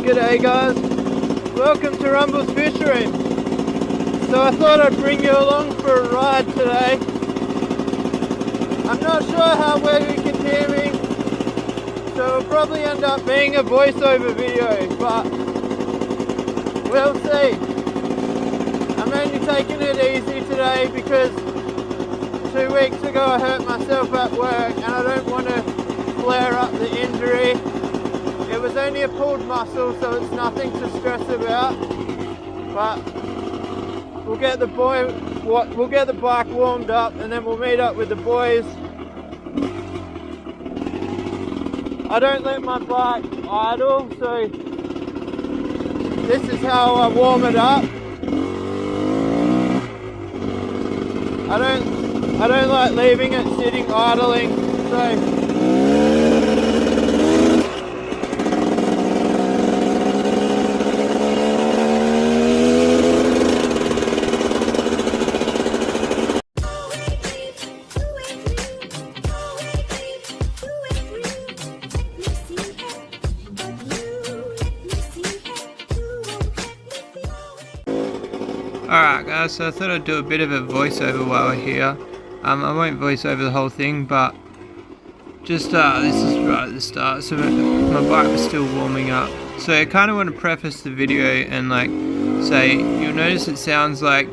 G'day guys, welcome to Rumble's Fish Room. So I thought I'd bring you along for a ride today. I'm not sure how well you can hear me, so it'll probably end up being a voiceover video, but we'll see. I'm only taking it easy today because 2 weeks ago I hurt myself at work and I don't want to flare up the injury. It was only a pulled muscle, so it's nothing to stress about. But we'll get the bike warmed up and then we'll meet up with the boys. I don't let my bike idle, so this is how I warm it up. I don't like leaving it sitting idling, so Alright guys, so I thought I'd do a bit of a voiceover while we're here. I won't voice over the whole thing, but just this is right at the start, so my bike was still warming up. So I kind of want to preface the video and like say, you'll notice it sounds like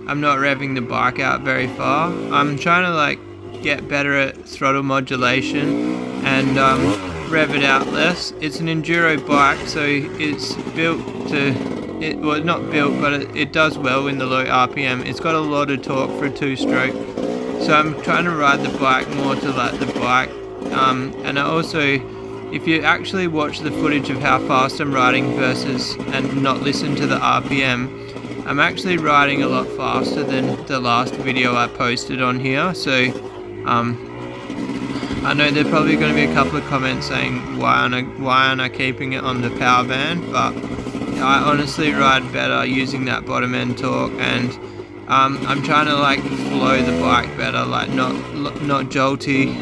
I'm not revving the bike out very far. I'm trying to like get better at throttle modulation and rev it out less. It's an enduro bike, so it's built to well, not built, but it does well in the low RPM. It's got a lot of torque for a 2-stroke, so I'm trying to ride the bike more to like the bike. And I also, if you actually watch the footage of how fast I'm riding versus and not listen to the RPM, I'm actually riding a lot faster than the last video I posted on here. So I know there's probably going to be a couple of comments saying why aren't I keeping it on the power band, but I honestly ride better using that bottom end torque, and I'm trying to like flow the bike better, like not jolty,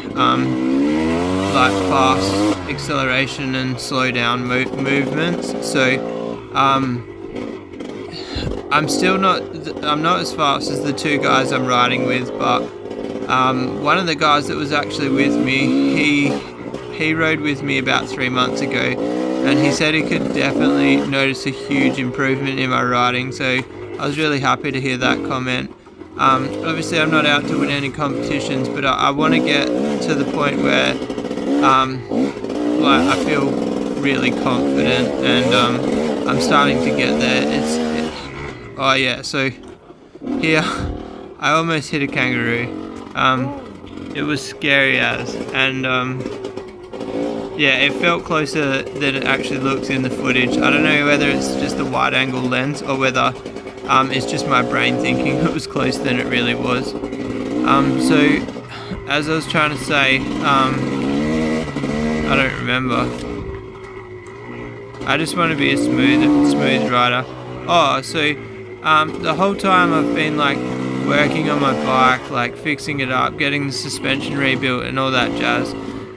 like fast acceleration and slow down movements. So I'm not as fast as the 2 guys I'm riding with, but one of the guys that was actually with me, he rode with me about 3 months ago, and he said he could definitely notice a huge improvement in my riding, so I was really happy to hear that comment. Obviously I'm not out to win any competitions, but I want to get to the point where like I feel really confident, and I'm starting to get there. Oh yeah, so here I almost hit a kangaroo. It was scary as, and yeah, it felt closer than it actually looks in the footage. I don't know whether it's just the wide angle lens or whether it's just my brain thinking it was closer than it really was. So as I was trying to say, I don't remember. I just want to be a smooth rider. Oh, so the whole time I've been like working on my bike, like fixing it up, getting the suspension rebuilt and all that jazz.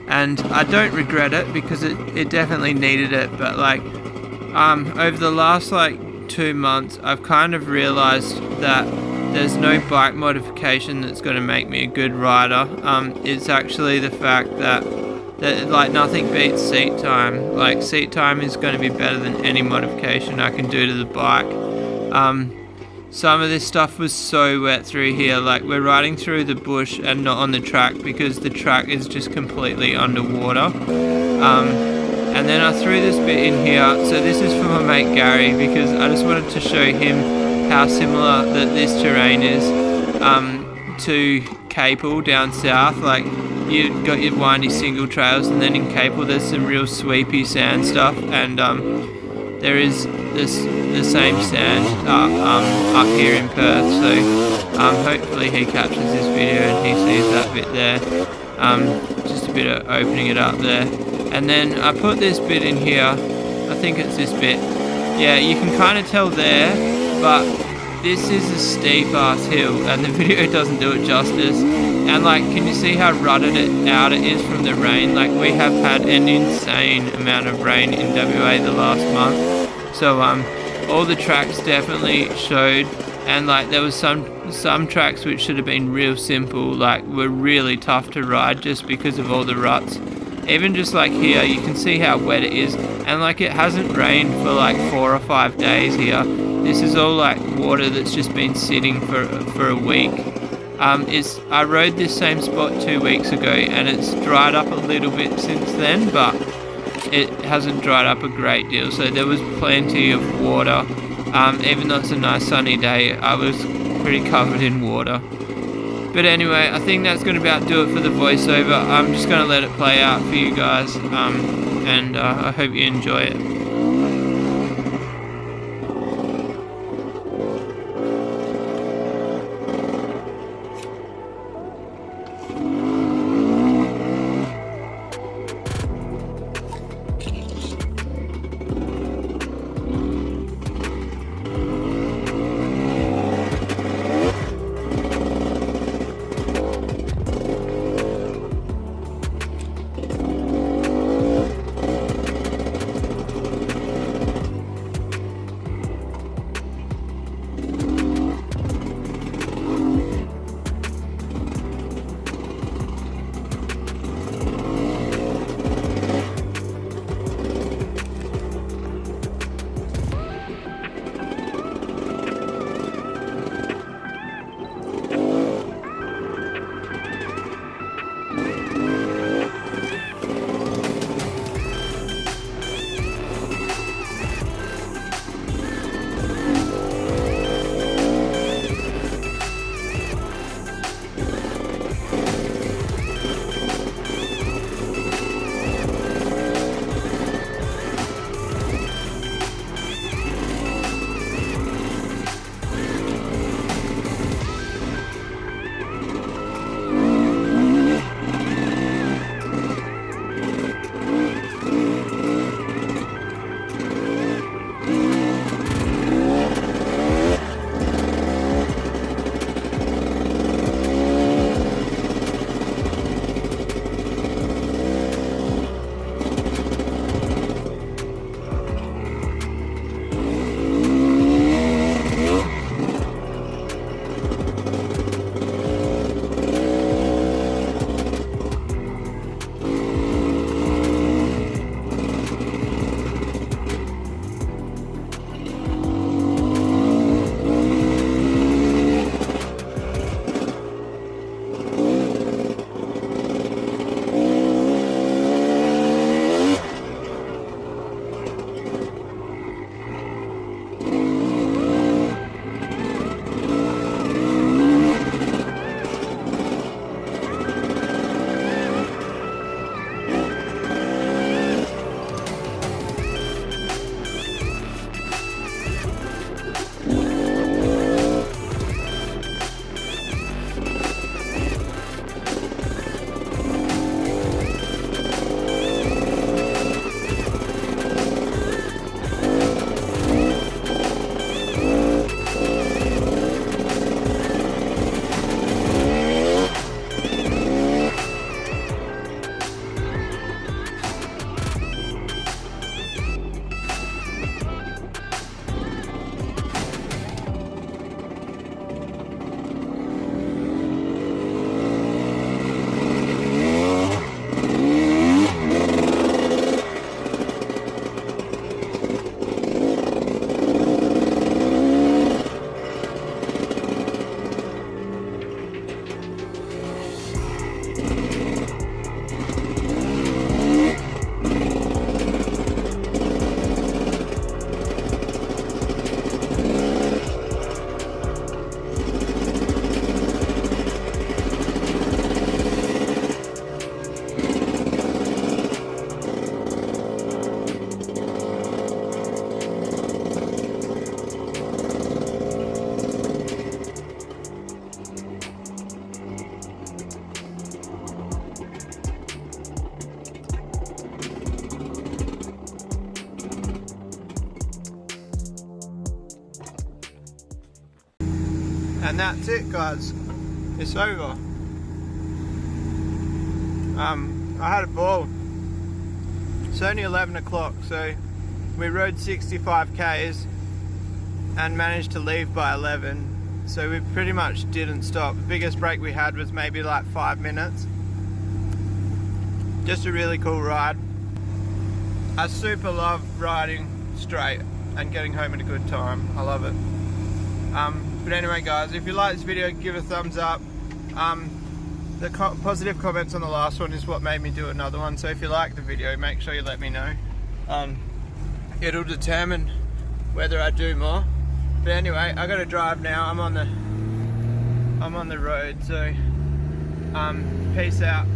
And I don't regret it because it definitely needed it, but like over the last like 2 months I've kind of realized that there's no bike modification that's going to make me a good rider. It's actually the fact that like nothing beats seat time. Like seat time is going to be better than any modification I can do to the bike. Some of this stuff was so wet through here, like we're riding through the bush and not on the track because the track is just completely underwater. And then I threw this bit in here, so this is for my mate Gary, because I just wanted to show him how similar that this terrain is to Capel down south. Like you've got your windy single trails, and then in Capel there's some real sweepy sand stuff, and there is the same sand up here in Perth, so hopefully he captures this video and he sees that bit there. Just a bit of opening it up there, and then I put this bit in here. I think it's this bit. Yeah, you can kind of tell there, but this is a steep ass hill and the video doesn't do it justice. And like, can you see how rutted out it is from the rain? Like, we have had an insane amount of rain in WA the last month. So all the tracks definitely showed, and like there was some tracks which should have been real simple, like were really tough to ride just because of all the ruts. Even just like here, you can see how wet it is, and like it hasn't rained for like 4 or 5 days here. This is all like water that's just been sitting for a week. I rode this same spot 2 weeks ago, and it's dried up a little bit since then, but it hasn't dried up a great deal, so there was plenty of water. Even though it's a nice sunny day, I was pretty covered in water. But anyway, I think that's going to about do it for the voiceover. I'm just going to let it play out for you guys, and I hope you enjoy it. And that's it, guys. It's over. I had a ball. It's only 11 o'clock, so we rode 65 k's and managed to leave by 11. So we pretty much didn't stop. The biggest break we had was maybe like 5 minutes. Just a really cool ride. I super love riding straight and getting home at a good time. I love it. But anyway guys, if you like this video, give it a thumbs up. The positive comments on the last one is what made me do another one, so if you like the video, make sure you let me know. It'll determine whether I do more. But anyway, I gotta drive now. I'm on the road, so peace out.